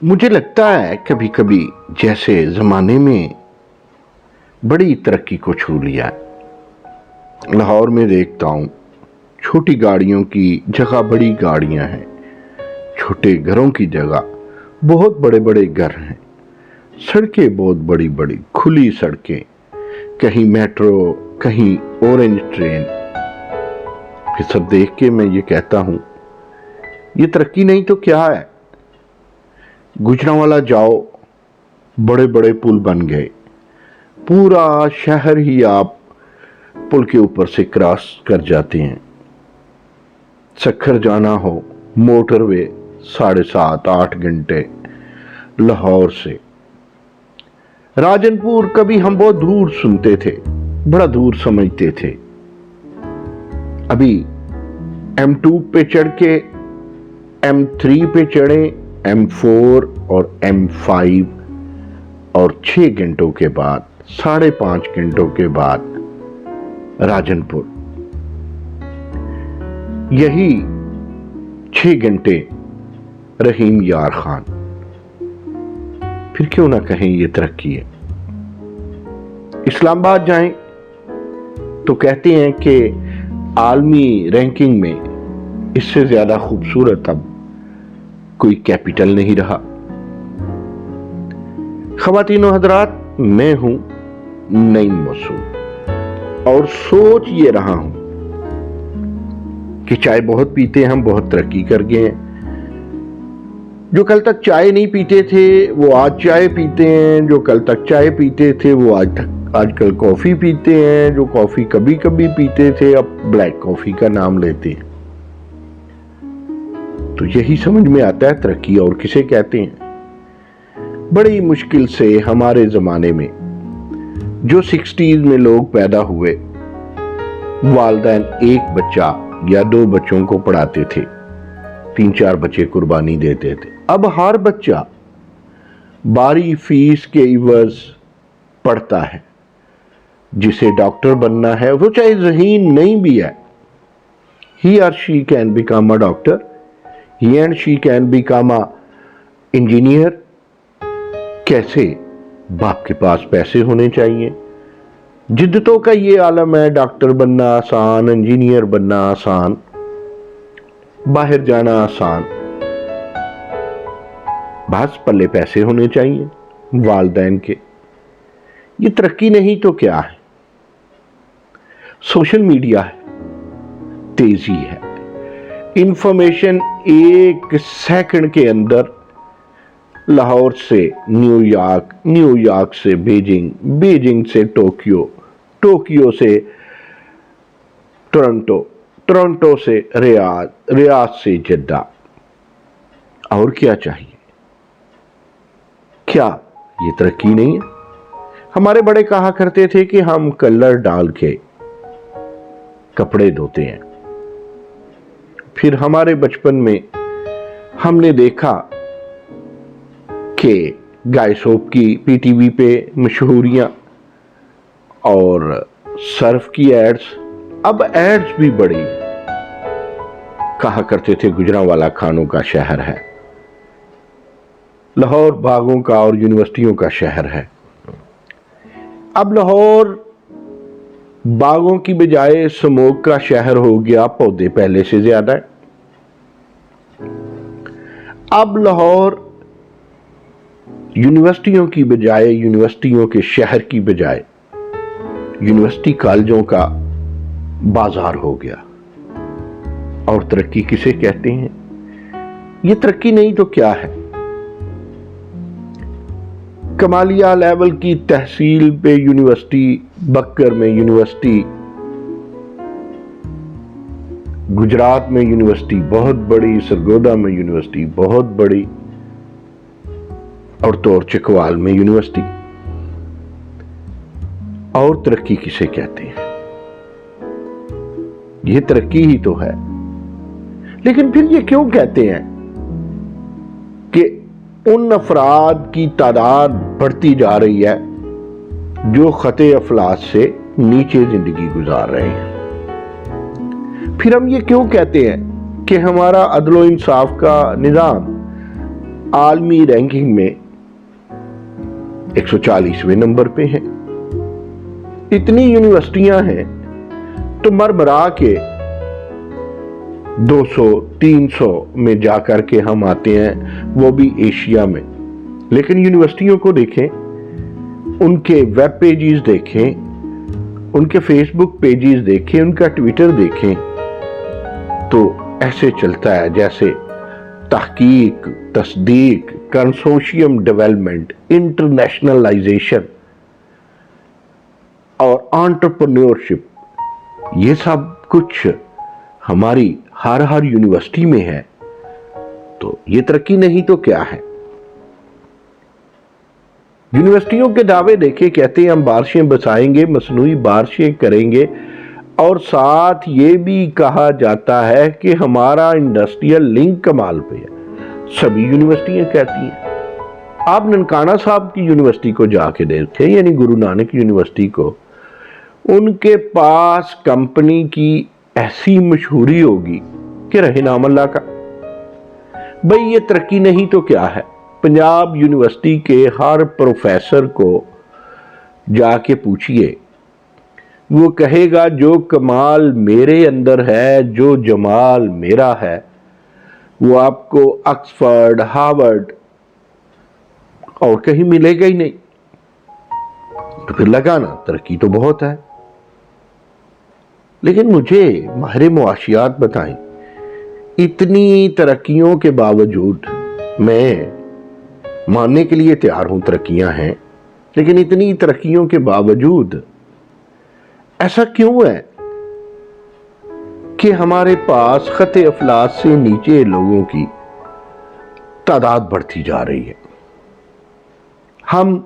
मुझे लगता है कभी कभी जैसे जमाने में बड़ी तरक्की को छू लिया है। लाहौर में देखता हूँ छोटी गाड़ियों की जगह बड़ी गाड़ियां हैं, छोटे घरों की जगह बहुत बड़े बड़े घर हैं, सड़कें बहुत बड़ी बड़ी खुली सड़कें, कहीं मेट्रो कहीं ऑरेंज ट्रेन। फिर सब देख के मैं ये कहता हूँ ये तरक्की नहीं तो क्या है। गुजरांवाला जाओ, बड़े बड़े पुल बन गए, पूरा शहर ही आप पुल के ऊपर से क्रॉस कर जाते हैं। सखर जाना हो मोटरवे 7.5-8 घंटे लाहौर से। राजनपुर कभी हम बहुत दूर सुनते थे, बड़ा दूर समझते थे। अभी M2 पे चढ़ के M3 पे चढ़े, M4 और M5 और 6 घंटों के बाद, 5.5 घंटों के बाद राजनपुर। यही 6 घंटे रहीम यार खान। फिर क्यों ना कहें ये तरक्की है। इस्लामाबाद जाएं तो कहते हैं कि आलमी रैंकिंग में इससे ज्यादा खूबसूरत अब कोई कैपिटल नहीं रहा। ख़वातीन और हज़रात, मैं हूं नईम मसूद और सोच ये रहा हूं कि चाय बहुत पीते हैं हम, बहुत तरक्की कर गए हैं। जो कल तक चाय नहीं पीते थे वो आज चाय पीते हैं, जो कल तक चाय पीते थे वो आजकल कॉफी पीते हैं, जो कॉफी कभी कभी पीते थे अब ब्लैक कॉफी का नाम लेते हैं। तो यही समझ में आता है तरक्की और किसे कहते हैं। बड़ी मुश्किल से हमारे जमाने में जो 60s में लोग पैदा हुए, वालिदैन एक बच्चा या 2 बच्चों को पढ़ाते थे, 3-4 बच्चे कुर्बानी देते थे। अब हर बच्चा बारी फीस के इवज पढ़ता है। जिसे डॉक्टर बनना है वो चाहे ज़हीन नहीं भी है, he or she can become a doctor, he and she can become a engineer। कैसे? बाप के पास पैसे होने चाहिए। जिद्दतों का ये आलम है, डॉक्टर बनना आसान, इंजीनियर बनना आसान, बाहर जाना आसान, बस पल्ले पैसे होने चाहिए वालिदैन के। ये तरक्की नहीं तो क्या है। सोशल मीडिया है, तेजी है, इंफॉर्मेशन 1 सेकंड के अंदर लाहौर से न्यूयॉर्क, न्यूयॉर्क से बीजिंग, बीजिंग से टोक्यो, टोक्यो से टोरंटो, टोरंटो से रियाद, रियाद से जद्दा। और क्या चाहिए? क्या ये तरक्की नहीं है? हमारे बड़े कहा करते थे कि हम कलर डाल के कपड़े धोते हैं। फिर हमारे बचपन में हमने देखा कि गाय सोप की पीटीवी पे मशहूरियां और सर्फ की एड्स। अब एड्स भी बड़ी। कहा करते थे गुजरांवाला खानों का शहर है, लाहौर बागों का और यूनिवर्सिटियों का शहर है। अब लाहौर बागों की बजाय स्मोक का शहर हो गया, पौधे पहले से ज्यादा है। अब लाहौर यूनिवर्सिटियों की बजाय, यूनिवर्सिटियों के शहर की बजाय यूनिवर्सिटी कॉलेजों का बाजार हो गया। और तरक्की किसे कहते हैं? ये तरक्की नहीं तो क्या है। कमालिया लेवल की तहसील पे यूनिवर्सिटी, बक्कर में यूनिवर्सिटी, गुजरात में यूनिवर्सिटी बहुत बड़ी, सरगोदा में यूनिवर्सिटी बहुत बड़ी, और तौर चकवाल में यूनिवर्सिटी। और तरक्की किसे कहते हैं? ये तरक्की ही तो है। लेकिन फिर ये क्यों कहते हैं कि उन अफराद की तादाद बढ़ती जा रही है जो खते अफलास से नीचे जिंदगी गुजार रहे हैं? फिर हम ये क्यों कहते हैं कि हमारा अदलो इंसाफ का निज़ाम عالمی رینکنگ میں 140ویں نمبر پہ ہیں. اتنی یونیورسٹیاں ہیں تو مرمرا کے 200-300 میں جا کر کے ہم آتے ہیں، وہ بھی ایشیا میں. لیکن یونیورسٹیوں کو دیکھیں، ان کے ویب پیجز دیکھیں، ان کے فیس بک پیجز دیکھیں، ان کا ٹویٹر دیکھیں، تو ایسے چلتا ہے جیسے تحقیق، تصدیق، کنسورشیم ڈیولپمنٹ، انٹرنیشنلائزیشن اور انٹرپرینیورشپ، یہ سب کچھ ہماری ہر یونیورسٹی میں ہے. تو یہ ترقی نہیں تو کیا ہے؟ یونیورسٹیوں کے دعوے دیکھے، کہتے ہیں ہم بارشیں بسائیں گے، مصنوعی بارشیں کریں گے، اور ساتھ یہ بھی کہا جاتا ہے کہ ہمارا انڈسٹریل لنک کمال پہ ہے. سبھی یونیورسٹیاں کہتی ہیں. آپ ننکانہ صاحب کی یونیورسٹی کو جا کے دیکھیں، یعنی گرو نانک یونیورسٹی کو، ان کے پاس کمپنی کی ایسی مشہوری ہوگی کہ رہے نام اللہ کا. بھئی یہ ترقی نہیں تو کیا ہے؟ پنجاب یونیورسٹی کے ہر پروفیسر کو جا کے پوچھئے، وہ کہے گا جو کمال میرے اندر ہے، جو جمال میرا ہے، وہ آپ کو آکسفورڈ، ہارورڈ اور کہیں ملے گا ہی نہیں. تو پھر لگانا ترقی تو بہت ہے. لیکن مجھے ماہر معاشیات بتائیں، اتنی ترقیوں کے باوجود، میں ماننے کے لیے تیار ہوں ترقیاں ہیں، لیکن اتنی ترقیوں کے باوجود ایسا کیوں ہے کہ ہمارے پاس خط افلاس سے نیچے لوگوں کی تعداد بڑھتی جا رہی ہے؟ ہم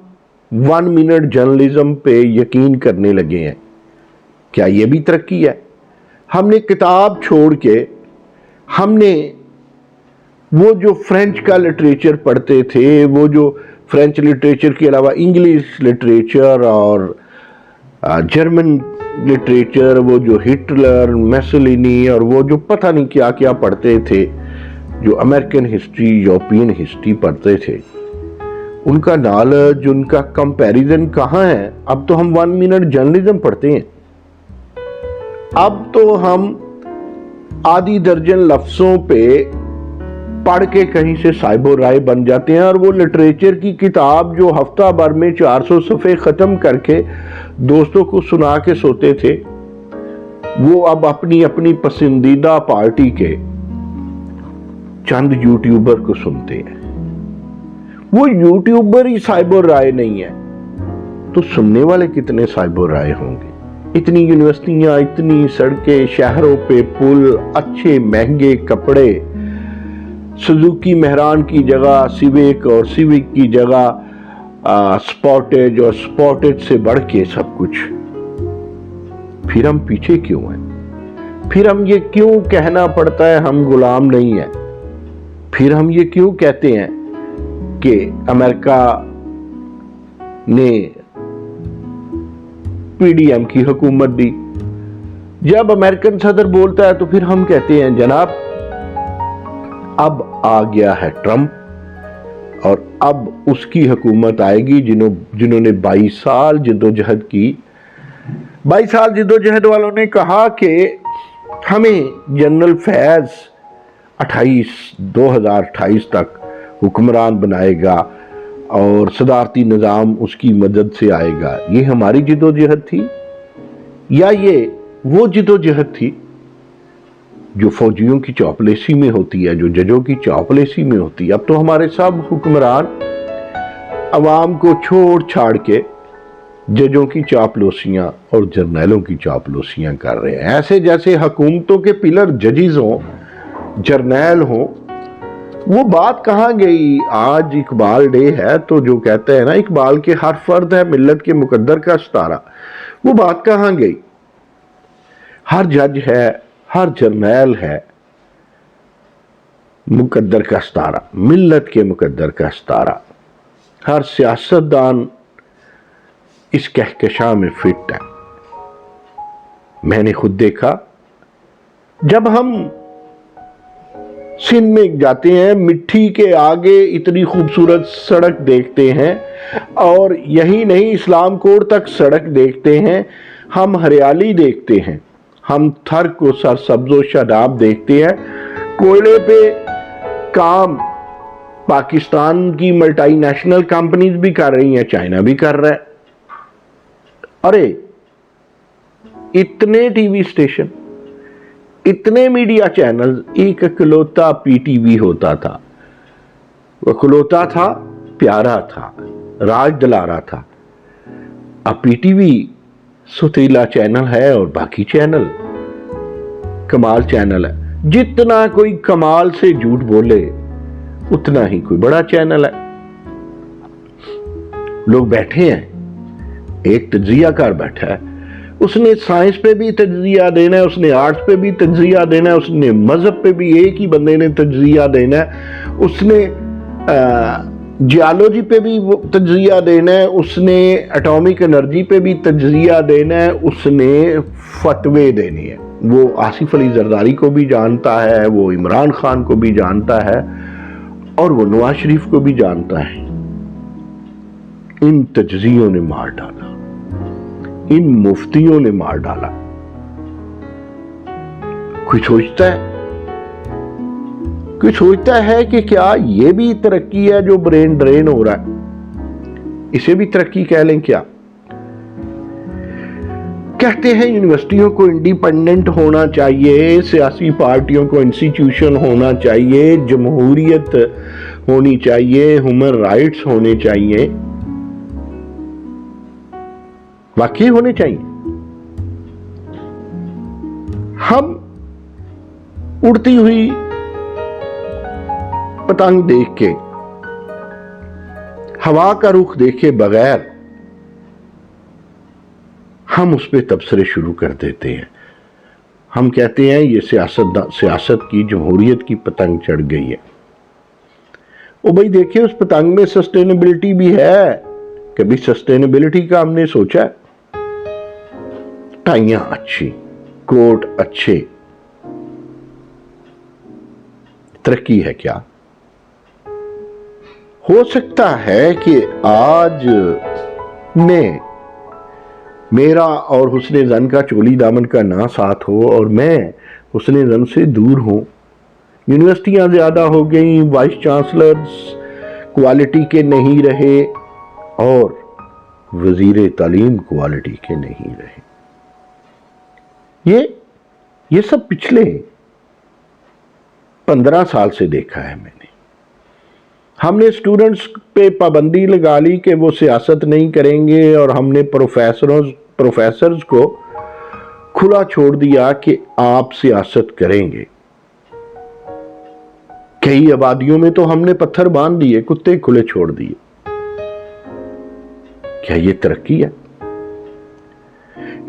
1 منٹ جرنلزم پہ یقین کرنے لگے ہیں. کیا یہ بھی ترقی ہے؟ ہم نے کتاب چھوڑ کے، ہم نے وہ جو فرینچ کا لٹریچر پڑھتے تھے، وہ جو فرینچ لٹریچر کے علاوہ انگلش لٹریچر اور جرمن لٹریچر، وہ جو ہٹلر، میسولینی اور وہ جو پتہ نہیں کیا کیا پڑھتے تھے، جو امریکن ہسٹری، یورپین ہسٹری پڑھتے تھے، ان کا نالج، ان کا کمپیریزن کہاں ہے؟ اب تو ہم 1 منٹ جرنلزم پڑھتے ہیں. اب تو ہم آدھی درجن لفظوں پہ پڑھ کے کہیں سے صاحب و رائے بن جاتے ہیں، اور وہ لٹریچر کی کتاب جو ہفتہ بھر میں 400 صفحے ختم کر کے دوستوں کو سنا کے سوتے تھے، وہ اب اپنی اپنی پسندیدہ پارٹی کے چند یوٹیوبر کو سنتے ہیں. وہ یوٹیوبر ہی صاحب و رائے نہیں ہے تو سننے والے کتنے صاحب و رائے ہوں گے؟ اتنی یونیورسٹیاں، اتنی سڑکیں، شہروں پہ پل، اچھے مہنگے کپڑے، سزوکی مہران کی جگہ سیوک اور سیوک کی جگہ سپورٹیج اور سپورٹیج سے بڑھ کے سب کچھ. پھر ہم پیچھے کیوں ہیں؟ پھر ہم یہ کیوں کہنا پڑتا ہے ہم غلام نہیں ہیں؟ پھر ہم یہ کیوں کہتے ہیں کہ امریکہ نے پی ڈی ایم کی حکومت دی؟ جب امریکن صدر بولتا ہے تو پھر ہم کہتے ہیں جناب اب آ گیا ہے ٹرمپ، اور اب اس کی حکومت آئے گی جنہوں نے 22 سال جدوجہد کی. 22 سال جدوجہد والوں نے کہا کہ ہمیں جنرل فیض 2028 تک حکمران بنائے گا اور صدارتی نظام اس کی مدد سے آئے گا. یہ ہماری جدوجہد تھی یا یہ وہ جدوجہد تھی جو فوجیوں کی چاپلوسی میں ہوتی ہے، جو ججوں کی چاپلوسی میں ہوتی ہے؟ اب تو ہمارے سب حکمران عوام کو چھوڑ چھاڑ کے ججوں کی چاپلوسیاں اور جرنیلوں کی چاپلوسیاں کر رہے ہیں، ایسے جیسے حکومتوں کے پلر ججز ہوں، جرنیل ہوں. وہ بات کہاں گئی؟ آج اقبال ڈے ہے تو جو کہتے ہیں نا اقبال کے ہر فرد ہے ملت کے مقدر کا ستارہ، وہ بات کہاں گئی؟ ہر جج ہے، ہر جرنیل ہے مقدر کا ستارہ، ملت کے مقدر کا ستارہ. ہر سیاستدان اس کہکشاں میں فٹ ہے. میں نے خود دیکھا، جب ہم सिंध में जाते हैं, मिट्टी के आगे इतनी खूबसूरत सड़क देखते हैं, और यही नहीं इस्लाम कोट तक सड़क देखते हैं, हम हरियाली देखते हैं, हम थर को सरसब्जो शादाब देखते हैं। कोयले पे काम पाकिस्तान की मल्टीनेशनल कंपनीज भी कर रही हैं, चाइना भी कर रहा है। अरे इतने टीवी स्टेशन, इतने मीडिया चैनल, एक इकलौता पीटीवी होता था, वो इकलौता था, प्यारा था, राज दलारा था। अब पीटीवी सुतीला चैनल है और बाकी चैनल कमाल चैनल है। जितना कोई कमाल से झूठ बोले उतना ही कोई बड़ा चैनल है। लोग बैठे हैं, एक तज्जियाकार बैठा है, उसने साइंस पे भी तज्जिया देना है, उसने आर्ट्स पे भी तज्जिया देना है, उसने मजहब पे भी एक ही बंदे ने तज्जिया देना है, उसने जियोलॉजी पे भी तज्जिया देना है, उसने एटॉमिक एनर्जी पे भी तज्जिया देना है, उसने फतवे देने हैं। वो आसिफ अली जरदारी को भी जानता है, वो इमरान खान को भी जानता है, और वो नवाज शरीफ को भी जानता है। इन तज्जियों ने मार डाला, इन मुफ्तियों ने मार डाला। कोई सोचता है कि क्या ये भी तरक्की है जो ब्रेन ड्रेन हो रहा है, इसे भी तरक्की कह लें क्या? कहते हैं यूनिवर्सिटियों को इंडिपेंडेंट होना चाहिए, सियासी पार्टियों को इंस्टीट्यूशन होना चाहिए, जमहूरियत होनी चाहिए, ह्यूमन राइट्स होने चाहिए। वाकई होने चाहिए। हम उड़ती हुई पतंग देख के, हवा का रुख देखे बगैर हम उस पर तबसरे शुरू कर देते हैं। हम कहते हैं ये सियासत की, जमहूरियत की पतंग चढ़ गई है। ओ भाई देखिए, उस पतंग में सस्टेनेबिलिटी भी है। कभी सस्टेनेबिलिटी का हमने सोचा? टाइयां अच्छी, कोट अच्छे, तरक्की है क्या? हो सकता है कि आज में मेरा और हुस्ने ज़न का चोली दामन का ना साथ हो और मैं हुस्ने ज़न से दूर हूं। यूनिवर्सिटियां ज़्यादा हो गई, वाइस चांसलर्स क्वालिटी के नहीं रहे और वजीर तालीम क्वालिटी के नहीं रहे। ये सब पिछले 15 साल से देखा है मैंने। हमने स्टूडेंट्स पे पाबंदी लगा ली कि वो सियासत नहीं करेंगे, और हमने प्रोफेसर्स को खुला छोड़ दिया कि आप सियासत करेंगे। कई आबादियों में तो हमने पत्थर बांध दिए, कुत्ते खुले छोड़ दिए। क्या ये तरक्की है?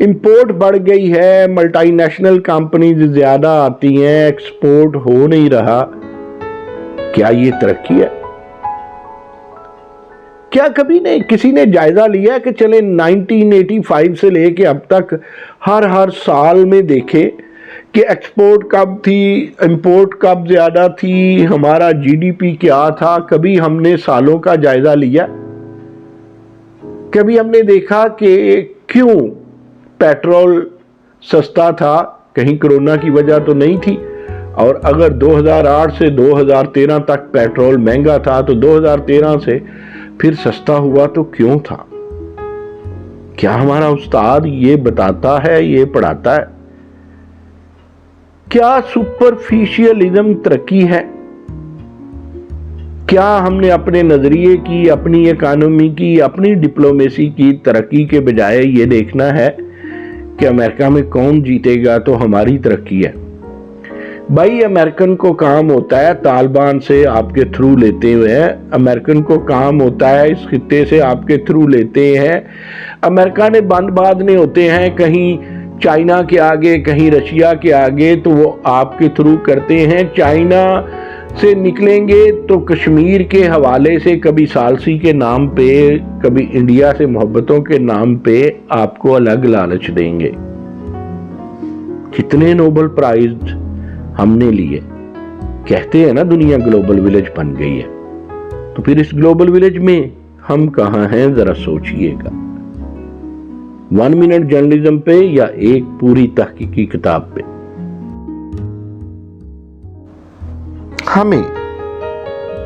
इंपोर्ट बढ़ गई है, मल्टीनेशनल कंपनीज ज्यादा आती हैं, एक्सपोर्ट हो नहीं रहा। क्या ये तरक्की है? क्या कभी किसी ने जायजा लिया कि चले 1985 से लेके अब तक हर साल में देखे कि एक्सपोर्ट कब थी, इंपोर्ट कब ज्यादा थी, हमारा जीडीपी क्या था? कभी हमने सालों का जायजा लिया? कभी हमने देखा कि क्यों पेट्रोल सस्ता था? कहीं कोरोना की वजह तो नहीं थी। और अगर 2008 से 2013 तक पेट्रोल महंगा था तो 2013 से फिर सस्ता हुआ तो क्यों था? क्या हमारा उस्ताद ये बताता है, ये पढ़ाता है? क्या सुपरफिशियलिज्म तरक्की है? क्या हमने अपने नजरिए की, अपनी इकोनॉमी की, अपनी डिप्लोमेसी की तरक्की के बजाय ये देखना है कि अमेरिका में कौन जीतेगा तो हमारी तरक्की है? भाई अमेरिकन को काम होता है तालिबान से आपके थ्रू लेते हुए, अमेरिकन को काम होता है इस खित्ते से आपके थ्रू लेते हैं। अमेरिका ने बंद बांधने होते हैं कहीं चाइना के आगे, कहीं रशिया के आगे, तो वो आपके थ्रू करते हैं। चाइना से निकलेंगे तो कश्मीर के हवाले से कभी सालसी के नाम पे, कभी इंडिया से मोहब्बतों के नाम पे आपको अलग लालच देंगे। कितने नोबेल प्राइज हमने लिए, कहते हैं ना दुनिया ग्लोबल विलेज बन गई है, तो फिर इस ग्लोबल विलेज में हम कहां हैं जरा सोचिएगा। 1 मिनट जर्नलिज्म पे या एक पूरी तहकीकी किताब पे।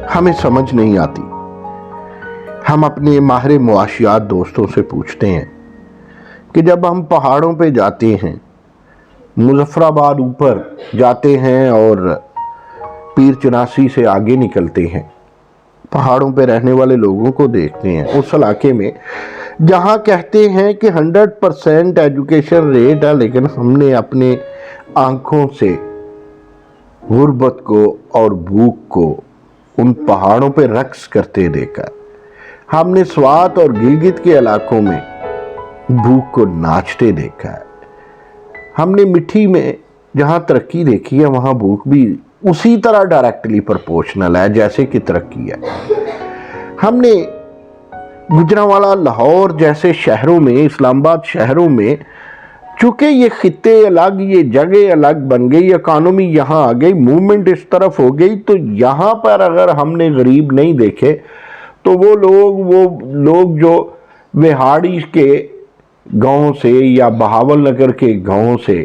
हमें समझ नहीं आती। हम अपने माहिर मुआशियात दोस्तों से पूछते हैं कि जब हम पहाड़ों पे जाते हैं, मुजफ्फराबाद ऊपर जाते हैं और पीर चनासी से आगे निकलते हैं, पहाड़ों पे रहने वाले लोगों को देखते हैं उस इलाके में जहां कहते हैं कि 100% एजुकेशन रेट है, लेकिन हमने अपने आंखों से गुर्बत को और भूख को उन पहाड़ों पे रक्स करते देखा। हमने स्वात और गिलगित के इलाकों में भूख को नाचते देखा है। हमने मिट्टी में जहां तरक्की देखी है वहां भूख भी उसी तरह डायरेक्टली प्रोपोर्शनल है जैसे कि तरक्की है। हमने गुजरांवाला, लाहौर जैसे शहरों में, इस्लामाबाद शहरों में, चूंकि ये खित्ते अलग, ये जगह अलग बन गई, इकॉनमी यहाँ आ गई, मूवमेंट इस तरफ हो गई, तो यहाँ पर अगर हमने गरीब नहीं देखे तो वो लोग जो विहाड़ी के गांव से या बहावल नगर के गांव से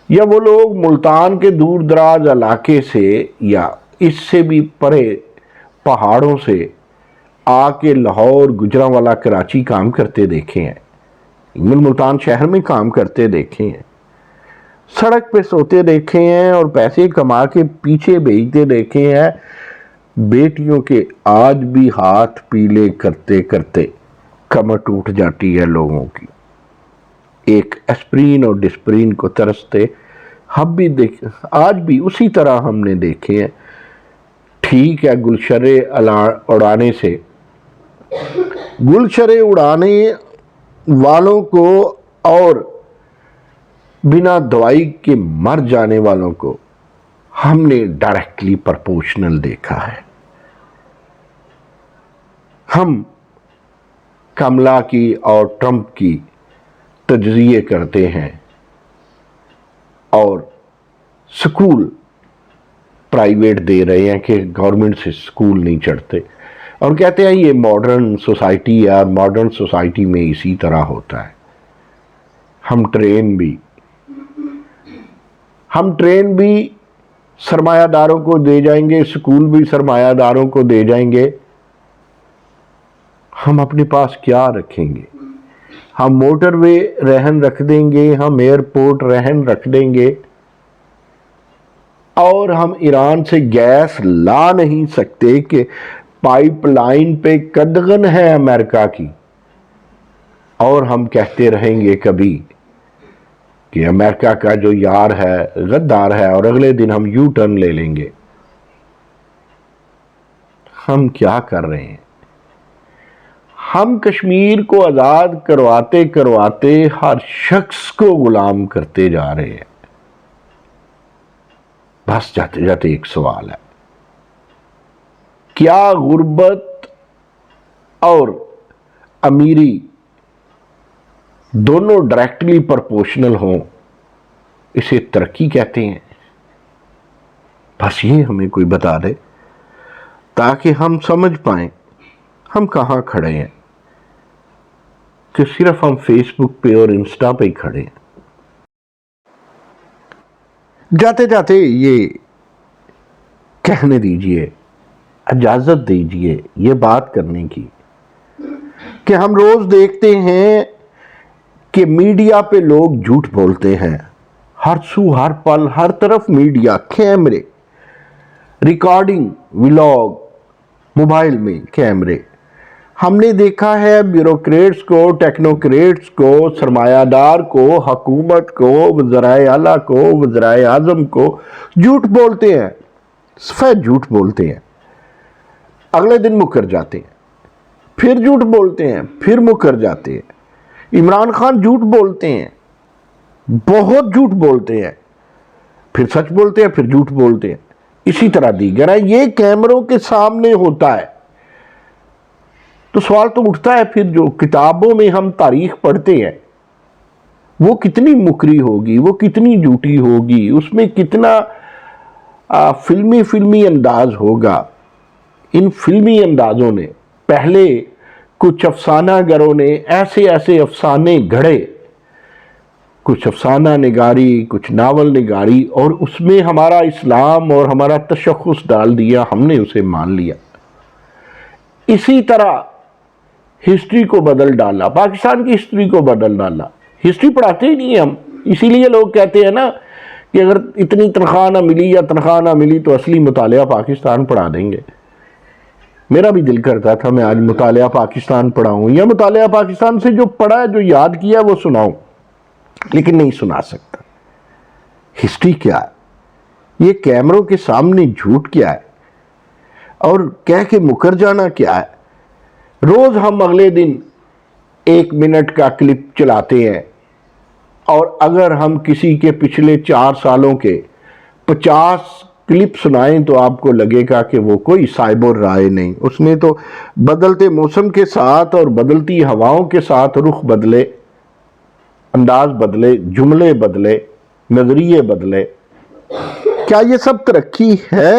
या वो लोग मुल्तान के दूर दराज इलाके से या इससे भी परे पहाड़ों से आके लाहौर, गुजरांवाला, कराची काम करते देखे हैं, मुल्तान शहर में काम करते देखे हैं, सड़क पे सोते देखे हैं और पैसे कमा के पीछे भेजते देखे हैं। बेटियों के आज भी हाथ पीले करते करते कमर टूट जाती है लोगों की। एक एस्प्रीन और डिस्प्रीन को तरसते हम भी आज भी उसी तरह हमने देखे हैं। ठीक है, गुलशरे उड़ाने से, गुलशरे उड़ाने वालों को और बिना दवाई के मर जाने वालों को हमने डायरेक्टली प्रोपोर्शनल देखा है। हम कमला की और ट्रंप की तजज़िये करते हैं और स्कूल प्राइवेट दे रहे हैं कि गवर्नमेंट से स्कूल नहीं चढ़ते, और कहते हैं ये मॉडर्न सोसाइटी है, मॉडर्न सोसाइटी में इसी तरह होता है। हम ट्रेन भी सरमायादारों को दे जाएंगे, स्कूल भी सरमायादारों को दे जाएंगे। हम अपने पास क्या रखेंगे? हम मोटरवे रहन रख देंगे, हम एयरपोर्ट रहन रख देंगे, और हम ईरान से गैस ला नहीं सकते कि पाइपलाइन पे कदगन है अमेरिका की, और हम कहते रहेंगे कभी कि अमेरिका का जो यार है गद्दार है, और अगले दिन हम यू टर्न ले लेंगे। हम क्या कर रहे हैं? हम कश्मीर को आजाद करवाते करवाते हर शख्स को गुलाम करते जा रहे हैं। बस जाते जाते एक सवाल है, क्या गुर्बत और अमीरी दोनों डायरेक्टली प्रोपोर्शनल हों, इसे तरक्की कहते हैं? बस ये हमें कोई बता दे ताकि हम समझ पाएं हम कहां खड़े हैं, कि सिर्फ हम फेसबुक पे और इंस्टा पे ही खड़े हैं। जाते जाते ये कहने दीजिए, इजाजत दीजिए ये बात करने की कि हम रोज देखते हैं कि मीडिया पे लोग झूठ बोलते हैं। हर सू हर पल हर तरफ मीडिया, कैमरे, रिकॉर्डिंग, व्लॉग, मोबाइल में कैमरे। हमने देखा है ब्यूरोक्रेट्स को, टेक्नोक्रेट्स को, सरमायादार को, हुकूमत को, वज़राए आला को, वज़राए आज़म को झूठ बोलते हैं, सफेद झूठ बोलते हैं, अगले दिन मुकर जाते हैं, फिर झूठ बोलते हैं, फिर मुकर जाते हैं। इमरान खान झूठ बोलते हैं, बहुत झूठ बोलते हैं, फिर सच बोलते हैं, फिर झूठ बोलते हैं। इसी तरह दीगर है, ये कैमरों के सामने होता है। तो सवाल तो उठता है फिर जो किताबों में हम तारीख पढ़ते हैं वो कितनी मुकरी होगी, वो कितनी झूठी होगी, उसमें कितना فلمی انداز ہوگا. ان فلمی اندازوں نے پہلے کچھ افسانہ گروں نے ایسے افسانے گھڑے، کچھ افسانہ نگاری، کچھ ناول نگاری، اور اس میں ہمارا اسلام اور ہمارا تشخص ڈال دیا، ہم نے اسے مان لیا. اسی طرح ہسٹری کو بدل ڈالا، پاکستان کی ہسٹری کو بدل ڈالا. ہسٹری پڑھاتے ہی نہیں ہم. اسی لیے لوگ کہتے ہیں نا کہ اگر اتنی تنخواہ نہ ملی یا تنخواہ نہ ملی تو اصلی مطالعہ پاکستان پڑھا دیں گے. میرا بھی دل کرتا تھا میں آج مطالعہ پاکستان پڑھاؤں، یا مطالعہ پاکستان سے جو پڑھا، جو یاد کیا وہ سناؤں، لیکن نہیں سنا سکتا. ہسٹری کیا ہے؟ یہ کیمروں کے سامنے جھوٹ کیا ہے اور کہہ کے مکر جانا کیا ہے؟ روز ہم اگلے دن 1 منٹ کا کلپ چلاتے ہیں، اور اگر ہم کسی کے پچھلے 4 سالوں کے 50 کلپ سنائیں تو آپ کو لگے گا کہ وہ کوئی صاحب الرائے نہیں. اس نے تو بدلتے موسم کے ساتھ اور بدلتی ہواؤں کے ساتھ رخ بدلے، انداز بدلے، جملے بدلے، نظریے بدلے. کیا یہ سب ترقی ہے؟